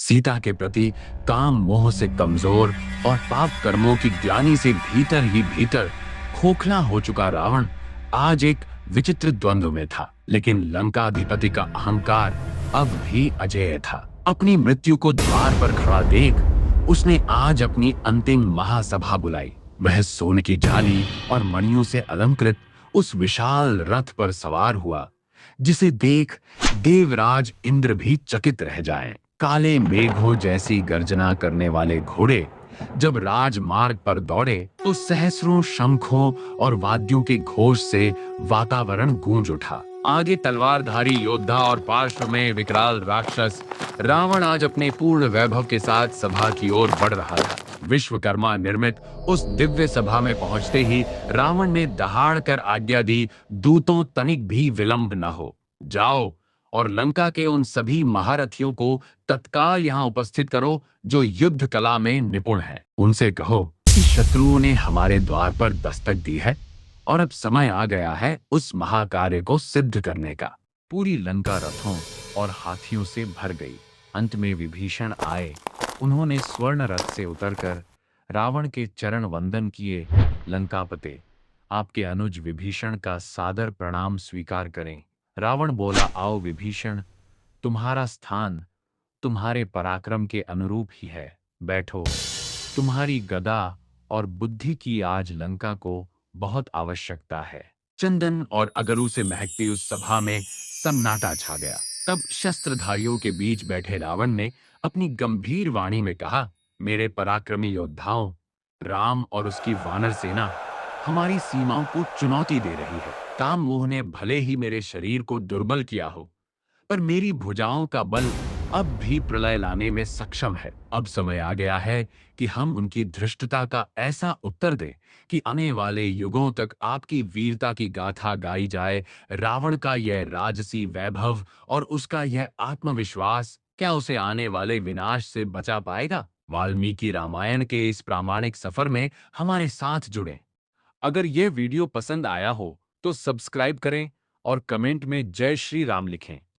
सीता के प्रति काम मोह से कमजोर और पाप कर्मों की ग्लानि से भीतर ही भीतर खोखला हो चुका रावण आज एक विचित्र द्वंद्व में था। लेकिन लंकाधिपति का अहंकार अब भी अजेय था। अपनी मृत्यु को द्वार पर खड़ा देख उसने आज अपनी अंतिम महासभा बुलाई। वह सोने की जाली और मणियों से अलंकृत उस विशाल रथ पर सवार हुआ जिसे देख देवराज इंद्र भी चकित रह जाएं। काले मेघों जैसी गर्जना करने वाले घोड़े जब राजमार्ग पर दौड़े तो सहस्रों शंखों और वाद्यों के घोष से वातावरण गूंज उठा। आगे तलवारधारी योद्धा और पार्श्व में विकराल राक्षस रावण आज अपने पूर्ण वैभव के साथ सभा की ओर बढ़ रहा था। विश्वकर्मा निर्मित उस दिव्य सभा में पहुंचते ही रावण ने दहाड़ कर आज्ञा दी, दूतों तनिक भी विलंब न हो, जाओ और लंका के उन सभी महारथियों को तत्काल यहाँ उपस्थित करो जो युद्ध कला में निपुण हैं। उनसे कहो कि शत्रुओं ने हमारे द्वार पर दस्तक दी है और अब समय आ गया है उस महाकार्य को सिद्ध करने का। पूरी लंका रथों और हाथियों से भर गई। अंत में विभीषण आए। उन्होंने स्वर्ण रथ से उतरकर रावण के चरण वंदन किए। लंकापते, आपके अनुज विभीषण का सादर प्रणाम स्वीकार करें। रावण बोला, आओ विभीषण, तुम्हारा स्थान तुम्हारे पराक्रम के अनुरूप ही है, बैठो। तुम्हारी गदा और बुद्धि की आज लंका को बहुत आवश्यकता है। चंदन और अगरू से महकती उस सभा में सन्नाटा छा गया। तब शस्त्रधारियों के बीच बैठे रावण ने अपनी गंभीर वाणी में कहा, मेरे पराक्रमी योद्धाओं, राम और उसकी वानर सेना हमारी सीमाओं को चुनौती दे रही है। काम मोह ने भले ही मेरे शरीर को दुर्बल किया हो, पर मेरी भुजाओं का बल अब भी प्रलय लाने में सक्षम है। अब समय आ गया है कि हम उनकी धृष्टता का ऐसा उत्तर दें कि आने वाले युगों तक आपकी वीरता की गाथा गाई जाए। रावण का यह राजसी वैभव और उसका यह आत्मविश्वास क्या उसे आने वाले विनाश से बचा पाएगा? वाल्मीकि रामायण के इस प्रामाणिक सफर में हमारे साथ जुड़ें। अगर यह वीडियो पसंद आया हो तो सब्सक्राइब करें और कमेंट में जय श्री राम लिखें।